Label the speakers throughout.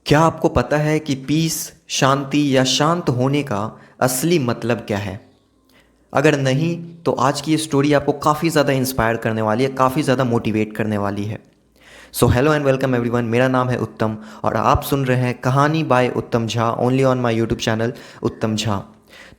Speaker 1: क्या आपको पता है कि पीस, शांति या शांत होने का असली मतलब क्या है? अगर नहीं तो आज की ये स्टोरी आपको काफ़ी ज़्यादा इंस्पायर करने वाली है, काफ़ी ज़्यादा मोटिवेट करने वाली है। So hello and welcome everyone, मेरा नाम है उत्तम और आप सुन रहे हैं कहानी बाय उत्तम Jha only on my YouTube channel उत्तम झा।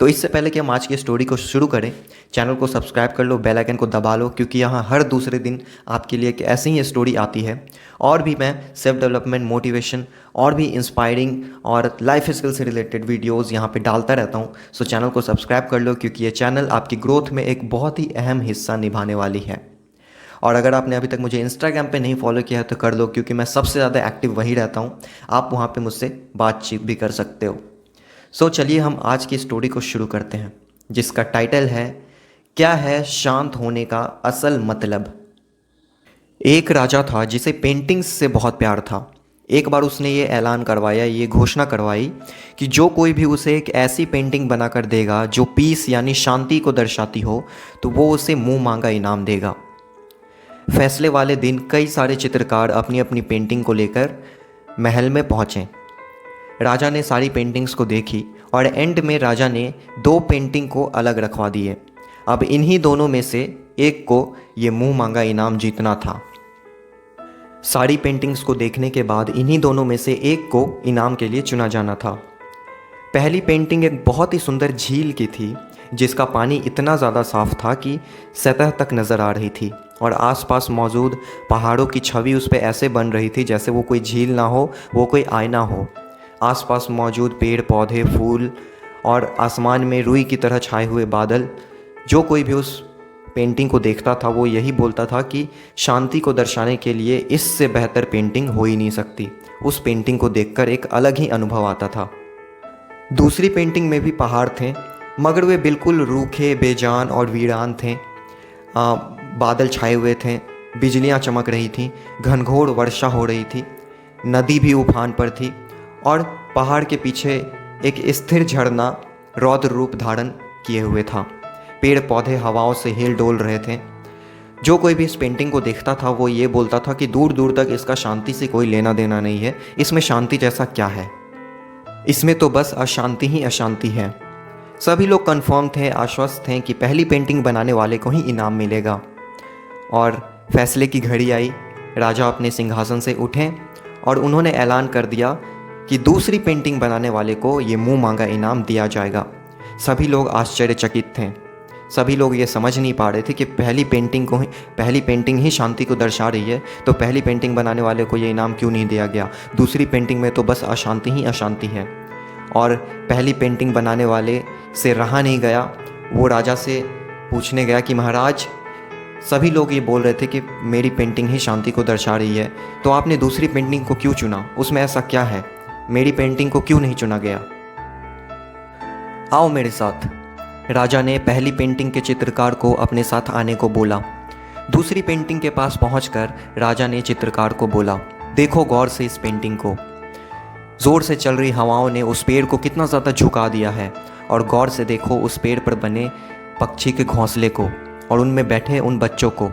Speaker 1: तो इससे पहले कि हम आज की स्टोरी को शुरू करें, चैनल को सब्सक्राइब कर लो, बेल आइकन को दबा लो, क्योंकि यहाँ हर दूसरे दिन आपके लिए एक ऐसी ही स्टोरी आती है। और भी मैं सेल्फ डेवलपमेंट, मोटिवेशन और भी इंस्पायरिंग और लाइफ स्किल से रिलेटेड वीडियोज़ यहाँ पे डालता रहता हूँ। सो चैनल को सब्सक्राइब कर लो, क्योंकि ये चैनल आपकी ग्रोथ में एक बहुत ही अहम हिस्सा निभाने वाली है। और अगर आपने अभी तक मुझे इंस्टाग्राम पे नहीं फॉलो किया है तो कर लो, क्योंकि मैं सबसे ज़्यादा एक्टिव वहीं रहता हूँ। आप वहाँ पे मुझसे बातचीत भी कर सकते हो। सो चलिए हम आज की स्टोरी को शुरू करते हैं, जिसका टाइटल है क्या है शांत होने का असल मतलब। एक राजा था जिसे पेंटिंग्स से बहुत प्यार था। एक बार उसने ये ऐलान करवाया, ये घोषणा करवाई कि जो कोई भी उसे एक ऐसी पेंटिंग बनाकर देगा जो पीस यानी शांति को दर्शाती हो, तो वो उसे मुंह मांगा इनाम देगा। फैसले वाले दिन कई सारे चित्रकार अपनी अपनी पेंटिंग को लेकर महल में पहुँचे। राजा ने सारी पेंटिंग्स को देखी और एंड में राजा ने दो पेंटिंग को अलग रखवा दिए। अब इन्हीं दोनों में से एक को ये मुंह मांगा इनाम जीतना था। सारी पेंटिंग्स को देखने के बाद इन्हीं दोनों में से एक को इनाम के लिए चुना जाना था। पहली पेंटिंग एक बहुत ही सुंदर झील की थी, जिसका पानी इतना ज़्यादा साफ था कि सतह तक नज़र आ रही थी और आसपास मौजूद पहाड़ों की छवि उस पर ऐसे बन रही थी जैसे वो कोई झील ना हो, वो कोई आईना हो। आसपास मौजूद पेड़ पौधे, फूल और आसमान में रुई की तरह छाए हुए बादल, जो कोई भी उस पेंटिंग को देखता था वो यही बोलता था कि शांति को दर्शाने के लिए इससे बेहतर पेंटिंग हो ही नहीं सकती। उस पेंटिंग को देखकर एक अलग ही अनुभव आता था। दूसरी पेंटिंग में भी पहाड़ थे, मगर वे बिल्कुल रूखे, बेजान और वीरान थे। बादल छाए हुए थे, बिजलियां चमक रही थीं, घनघोर वर्षा हो रही थी, नदी भी उफान पर थी और पहाड़ के पीछे एक स्थिर झरना रौद्र रूप धारण किए हुए था। पेड़ पौधे हवाओं से हिल डोल रहे थे। जो कोई भी इस पेंटिंग को देखता था वो ये बोलता था कि दूर दूर तक इसका शांति से कोई लेना देना नहीं है। इसमें शांति जैसा क्या है, इसमें तो बस अशांति ही अशांति है। सभी लोग कन्फर्म थे, आश्वस्त थे कि पहली पेंटिंग बनाने वाले को ही इनाम मिलेगा। और फैसले की घड़ी आई। राजा अपने सिंहासन से उठे और उन्होंने ऐलान कर दिया कि दूसरी पेंटिंग बनाने वाले को ये मुंह मांगा इनाम दिया जाएगा। सभी लोग आश्चर्यचकित थे। सभी लोग ये समझ नहीं पा रहे थे कि पहली पेंटिंग ही शांति को दर्शा रही है, तो पहली पेंटिंग बनाने वाले को ये इनाम क्यों नहीं दिया गया? दूसरी पेंटिंग में तो बस अशांति ही अशांति है। और पहली पेंटिंग बनाने वाले से रहा नहीं गया। वो राजा से पूछने गया कि महाराज, सभी लोग ये बोल रहे थे कि मेरी पेंटिंग ही शांति को दर्शा रही है, तो आपने दूसरी पेंटिंग को क्यों चुना? उसमें ऐसा क्या है? मेरी पेंटिंग को क्यों नहीं चुना गया? आओ मेरे साथ। राजा ने पहली पेंटिंग के चित्रकार को अपने साथ आने को बोला। दूसरी पेंटिंग के पास पहुंचकर राजा ने चित्रकार को बोला, देखो गौर से इस पेंटिंग को। ज़ोर से चल रही हवाओं ने उस पेड़ को कितना ज़्यादा झुका दिया है। और गौर से देखो उस पेड़ पर बने पक्षी के घोंसले को और उनमें बैठे उन बच्चों को।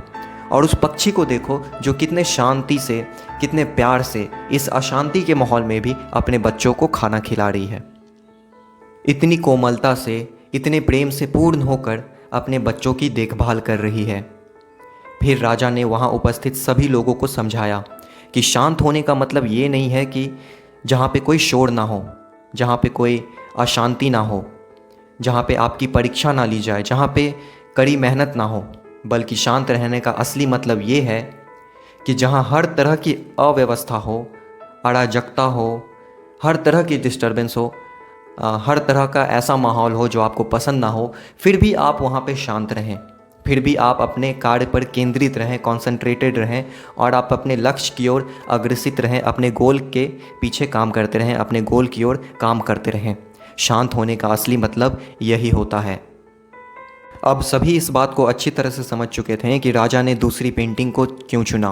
Speaker 1: और उस पक्षी को देखो जो कितने शांति से, कितने प्यार से इस अशांति के माहौल में भी अपने बच्चों को खाना खिला रही है। इतनी कोमलता से, इतने प्रेम से पूर्ण होकर अपने बच्चों की देखभाल कर रही है। फिर राजा ने वहाँ उपस्थित सभी लोगों को समझाया कि शांत होने का मतलब ये नहीं है कि जहाँ पे कोई शोर ना हो, जहाँ पे कोई अशांति ना हो, जहाँ पे आपकी परीक्षा ना ली जाए, जहाँ पे कड़ी मेहनत ना हो, बल्कि शांत रहने का असली मतलब ये है कि जहाँ हर तरह की अव्यवस्था हो, अराजकता हो, हर तरह की डिस्टर्बेंस हो, हर तरह का ऐसा माहौल हो जो आपको पसंद ना हो, फिर भी आप वहाँ पे शांत रहें, फिर भी आप अपने कार्य पर केंद्रित रहें, कॉन्सेंट्रेटेड रहें और आप अपने लक्ष्य की ओर अग्रसित रहें, अपने गोल के पीछे काम करते रहें, अपने गोल की ओर काम करते रहें। शांत होने का असली मतलब यही होता है। अब सभी इस बात को अच्छी तरह से समझ चुके थे कि राजा ने दूसरी पेंटिंग को क्यों चुना।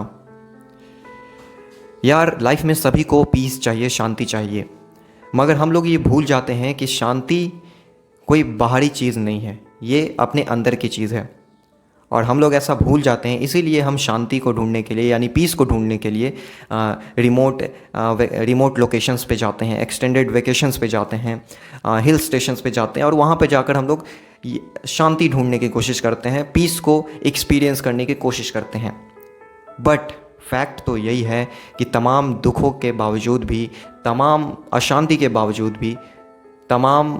Speaker 1: यार, लाइफ में सभी को पीस चाहिए, शांति चाहिए, मगर हम लोग ये भूल जाते हैं कि शांति कोई बाहरी चीज़ नहीं है, ये अपने अंदर की चीज़ है। और हम लोग ऐसा भूल जाते हैं, इसीलिए हम शांति को ढूंढने के लिए यानी पीस को ढूंढने के लिए रिमोट लोकेशंस पे जाते हैं, एक्सटेंडेड वेकेशंस पे जाते हैं, हिल स्टेशंस पे जाते हैं और वहाँ पे जाकर हम लोग शांति ढूंढने की कोशिश करते हैं, पीस को एक्सपीरियंस करने की कोशिश करते हैं। बट फैक्ट तो यही है कि तमाम दुखों के बावजूद भी, तमाम अशांति के बावजूद भी, तमाम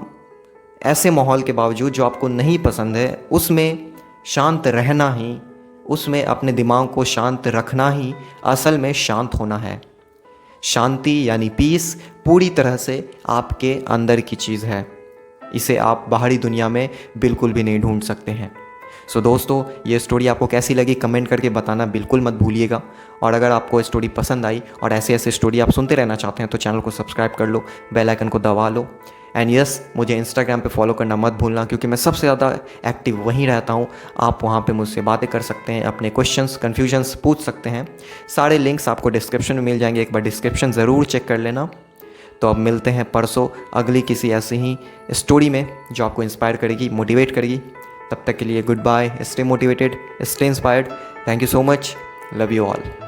Speaker 1: ऐसे माहौल के बावजूद जो आपको नहीं पसंद है, उसमें शांत रहना ही, उसमें अपने दिमाग को शांत रखना ही असल में शांत होना है। शांति यानी पीस पूरी तरह से आपके अंदर की चीज़ है, इसे आप बाहरी दुनिया में बिल्कुल भी नहीं ढूंढ सकते हैं। सो दोस्तों, ये स्टोरी आपको कैसी लगी कमेंट करके बताना बिल्कुल मत भूलिएगा। और अगर आपको स्टोरी पसंद आई और ऐसे ऐसे स्टोरी आप सुनते रहना चाहते हैं तो चैनल को सब्सक्राइब कर लो, बेल आइकन को दबा लो। एंड यस, मुझे इंस्टाग्राम पे फॉलो करना मत भूलना, क्योंकि मैं सबसे ज़्यादा एक्टिव वहीं रहता हूँ। आप वहाँ पे मुझसे बातें कर सकते हैं, अपने क्वेश्चंस कन्फ्यूजन्स पूछ सकते हैं। सारे लिंक्स आपको डिस्क्रिप्शन में मिल जाएंगे, एक बार डिस्क्रिप्शन ज़रूर चेक कर लेना। तो अब मिलते हैं परसों अगली किसी ऐसी ही स्टोरी में जो आपको इंस्पायर करेगी, मोटिवेट करेगी। तब तक के लिए goodbye, stay motivated, stay inspired. Thank you so much, love you all.